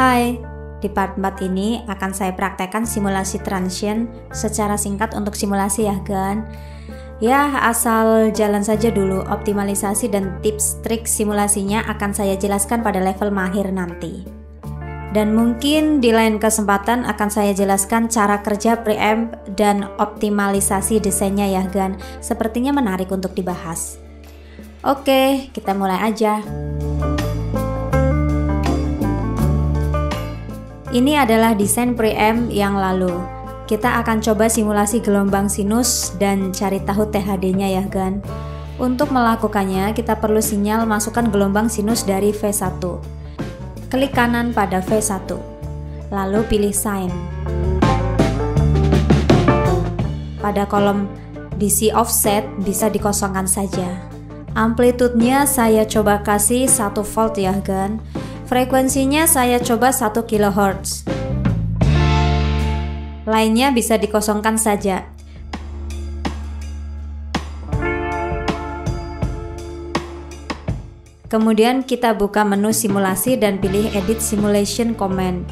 Hai, di part 4 ini akan saya praktekkan simulasi transient secara singkat untuk simulasi ya Gan. Ya, asal jalan saja dulu, optimalisasi dan tips trik simulasinya akan saya jelaskan pada level mahir nanti. Dan mungkin di lain kesempatan akan saya jelaskan cara kerja preamp dan optimalisasi desainnya ya Gan. Sepertinya menarik untuk dibahas. Oke, kita mulai aja. Ini adalah desain preamp yang lalu. Kita akan coba simulasi gelombang sinus dan cari tahu THD-nya ya Gan. Untuk melakukannya, kita perlu sinyal masukkan gelombang sinus dari V1. Klik kanan pada V1, lalu pilih sign. Pada kolom DC offset bisa dikosongkan saja. Amplitudenya saya coba kasih 1 volt ya Gan. Frekuensinya saya coba 1 kHz. Lainnya bisa dikosongkan saja. Kemudian kita buka menu simulasi dan pilih Edit Simulation Command.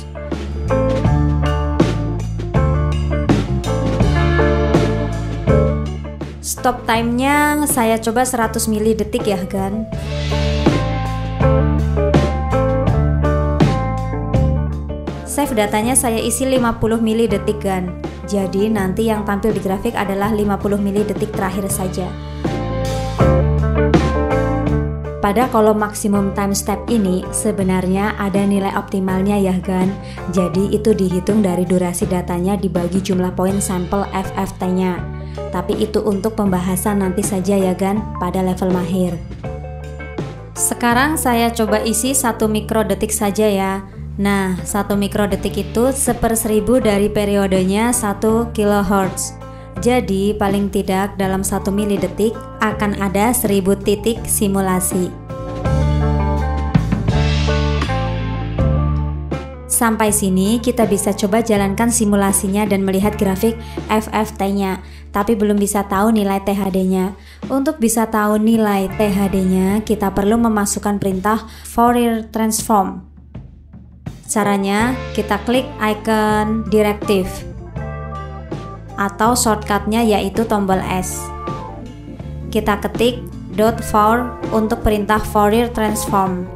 Stop time-nya saya coba 100 mili detik ya Gan. Save datanya saya isi 50 mili detik Gan. Jadi nanti yang tampil di grafik adalah 50 mili detik terakhir saja. Pada kolom maksimum time step ini sebenarnya ada nilai optimalnya ya Gan. Jadi itu dihitung dari durasi datanya dibagi jumlah poin sampel FFT-nya. Tapi itu untuk pembahasan nanti saja ya Gan pada level mahir. Sekarang saya coba isi 1 mikrodetik saja ya. Nah, 1 mikrodetik itu 1/1000 dari periodenya 1 kHz. Jadi, paling tidak dalam 1 milidetik akan ada 1000 titik simulasi. Sampai sini kita bisa coba jalankan simulasinya dan melihat grafik FFT-nya, tapi belum bisa tahu nilai THD-nya. Untuk bisa tahu nilai THD-nya, kita perlu memasukkan perintah Fourier Transform. Caranya, kita klik icon directive atau shortcutnya yaitu tombol S. Kita ketik .for untuk perintah Fourier Transform,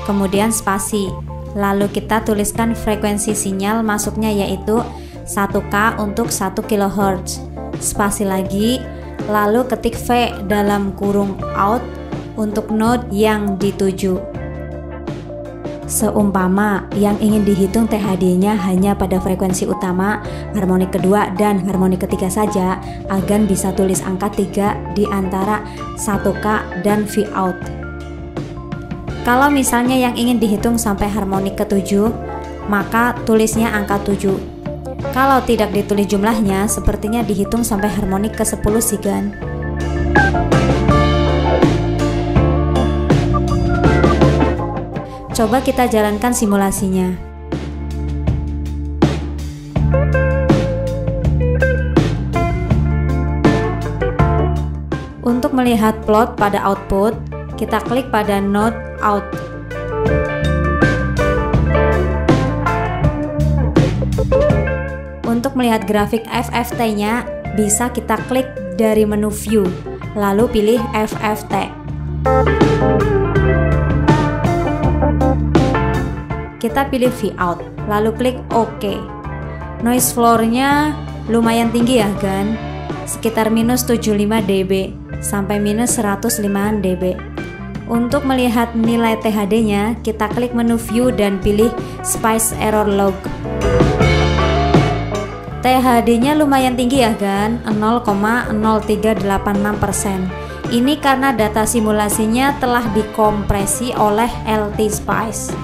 kemudian spasi. Lalu kita tuliskan frekuensi sinyal masuknya yaitu 1K untuk 1 kHz. Spasi lagi, lalu ketik V dalam kurung out untuk node yang dituju. Seumpama yang ingin dihitung THD-nya hanya pada frekuensi utama, harmonik kedua, dan harmonik ketiga saja, Agan bisa tulis angka 3 di antara 1K dan Vout. Kalau misalnya yang ingin dihitung sampai harmonik ke-7, maka tulisnya angka 7. Kalau tidak ditulis jumlahnya, sepertinya dihitung sampai harmonik ke-10 sih Gan. Coba kita jalankan simulasinya. Untuk melihat plot pada output, kita klik pada node out. Untuk melihat grafik FFT-nya, bisa kita klik dari menu view, lalu pilih FFT. Kita pilih Vout, lalu klik OK. Noise floor-nya lumayan tinggi ya Gan, sekitar minus 75 dB sampai minus 105 dB. Untuk melihat nilai THD-nya, kita klik menu View dan pilih Spice Error Log. THD-nya lumayan tinggi ya Gan, 0,0386%. Ini karena data simulasinya telah dikompresi oleh LT Spice.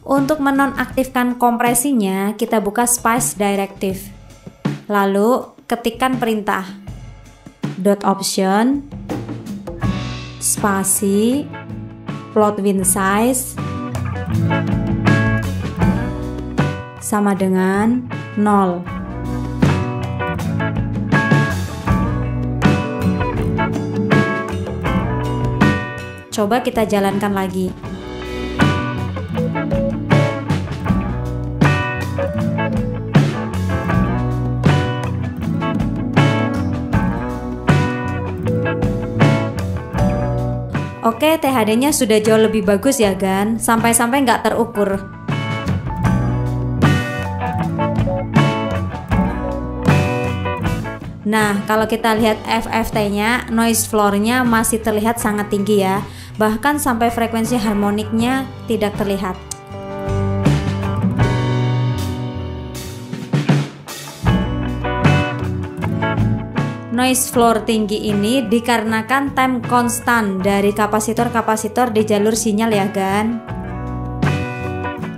Untuk menonaktifkan kompresinya, kita buka Spice Directive. Lalu ketikkan perintah .option spasi plot win size sama dengan 0. Coba kita jalankan lagi. Oke, THD-nya sudah jauh lebih bagus ya Gan, sampai-sampai nggak terukur. Nah, kalau kita lihat FFT-nya, noise floor-nya masih terlihat sangat tinggi ya, bahkan sampai frekuensi harmoniknya tidak terlihat. Noise floor tinggi ini dikarenakan time konstan dari kapasitor-kapasitor di jalur sinyal ya Gan.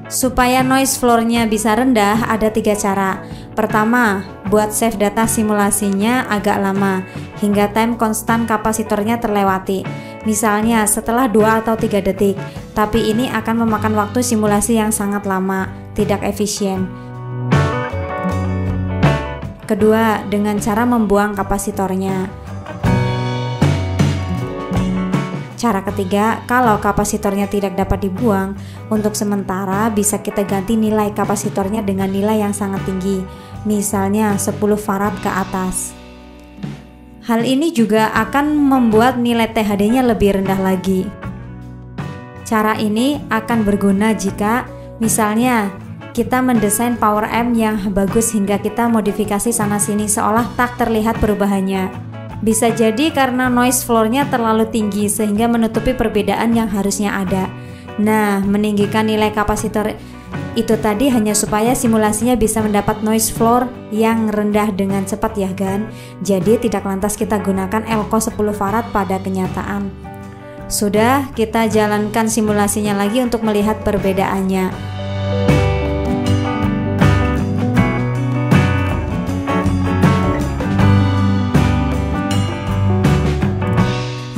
Supaya noise floor-nya bisa rendah ada 3 cara. Pertama, buat save data simulasinya agak lama hingga time konstan kapasitornya terlewati. Misalnya setelah 2 atau 3 detik. Tapi ini akan memakan waktu simulasi yang sangat lama, tidak efisien. Kedua, dengan cara membuang kapasitornya. Cara ketiga, kalau kapasitornya tidak dapat dibuang, untuk sementara bisa kita ganti nilai kapasitornya dengan nilai yang sangat tinggi, misalnya 10 farad ke atas. Hal ini juga akan membuat nilai THD-nya lebih rendah lagi. Cara ini akan berguna jika misalnya kita mendesain power amp yang bagus hingga kita modifikasi sana-sini seolah tak terlihat perubahannya. Bisa jadi karena noise floor-nya terlalu tinggi sehingga menutupi perbedaan yang harusnya ada. Nah, meninggikan nilai kapasitor itu tadi hanya supaya simulasinya bisa mendapat noise floor yang rendah dengan cepat ya Gan. Jadi tidak lantas kita gunakan elko 10 farad pada kenyataan. Sudah, kita jalankan simulasinya lagi untuk melihat perbedaannya.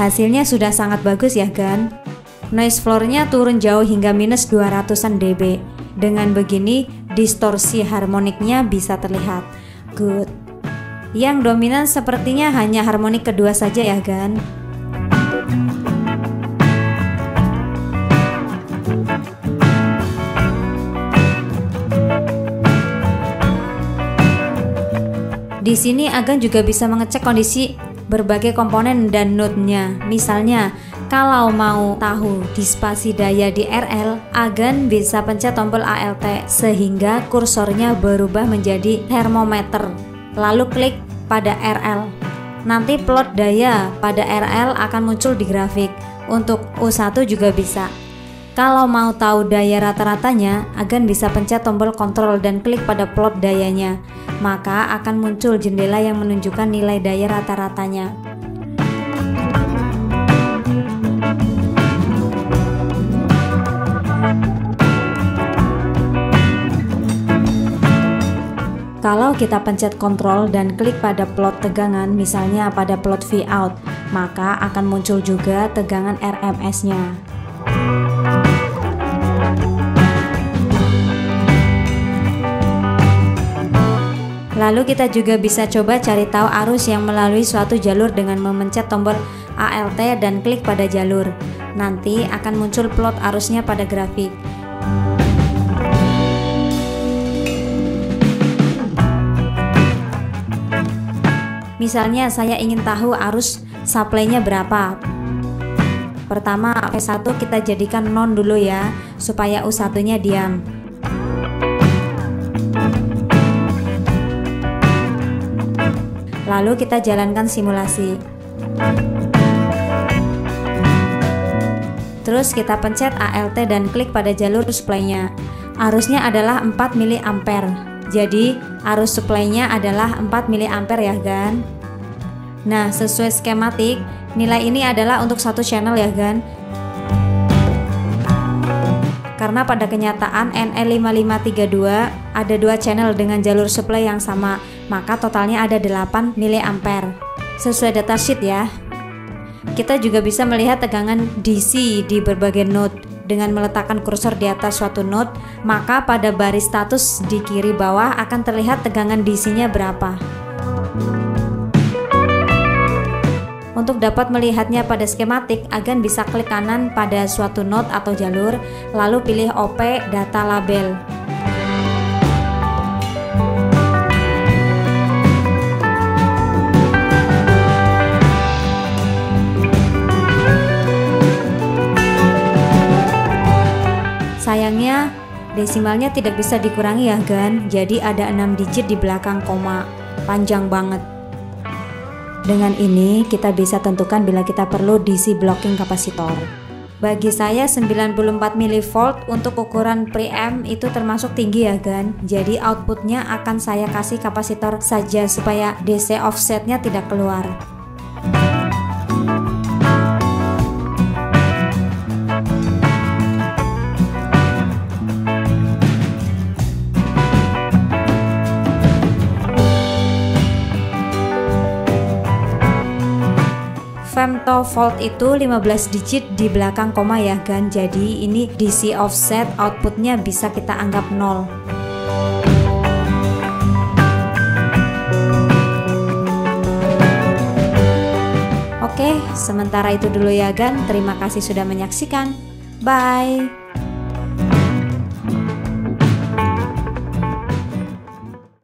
Hasilnya sudah sangat bagus ya Gan. Noise floor-nya turun jauh hingga minus 200-an dB. Dengan begini, distorsi harmoniknya bisa terlihat. Good. Yang dominan sepertinya hanya harmonik kedua saja ya Gan. Di sini Agan juga bisa mengecek kondisi berbagai komponen dan node-nya. Misalnya, kalau mau tahu dispasi daya di RL, Agan bisa pencet tombol ALT sehingga kursornya berubah menjadi termometer. Lalu klik pada RL. Nanti plot daya pada RL akan muncul di grafik. Untuk U1 juga bisa. Kalau mau tahu daya rata-ratanya, Agan bisa pencet tombol kontrol dan klik pada plot dayanya. Maka akan muncul jendela yang menunjukkan nilai daya rata-ratanya. Kalau kita pencet kontrol dan klik pada plot tegangan, misalnya pada plot Vout, maka akan muncul juga tegangan RMS-nya. Lalu kita juga bisa coba cari tahu arus yang melalui suatu jalur dengan memencet tombol ALT dan klik pada jalur. Nanti akan muncul plot arusnya pada grafik. Misalnya saya ingin tahu arus supply-nya berapa. Pertama V1 kita jadikan non dulu ya, supaya U1-nya diam. Lalu kita jalankan simulasi. Terus kita pencet ALT dan klik pada jalur supply-nya. Arusnya adalah 4 mA. Jadi arus supply-nya adalah 4 mA ya Gan. Nah, sesuai skematik, nilai ini adalah untuk satu channel ya Gan. Karena pada kenyataan NE5532 ada 2 channel dengan jalur supply yang sama, maka totalnya ada 8 mA. Sesuai datasheet ya. Kita juga bisa melihat tegangan DC di berbagai node. Dengan meletakkan kursor di atas suatu node, maka pada baris status di kiri bawah akan terlihat tegangan DC-nya berapa. Untuk dapat melihatnya pada skematik, Agan bisa klik kanan pada suatu node atau jalur, lalu pilih OP Data Label. Sayangnya desimalnya tidak bisa dikurangi ya Gan, jadi ada 6 digit di belakang koma, panjang banget. Dengan ini kita bisa tentukan bila kita perlu DC blocking kapasitor. Bagi saya 94 mV untuk ukuran preamp itu termasuk tinggi ya Gan, jadi outputnya akan saya kasih kapasitor saja supaya DC offsetnya tidak keluar. Femtovolt itu 15 digit di belakang koma ya Gan, jadi ini DC offset outputnya bisa kita anggap 0. Oke, sementara itu dulu ya Gan, terima kasih sudah menyaksikan, bye.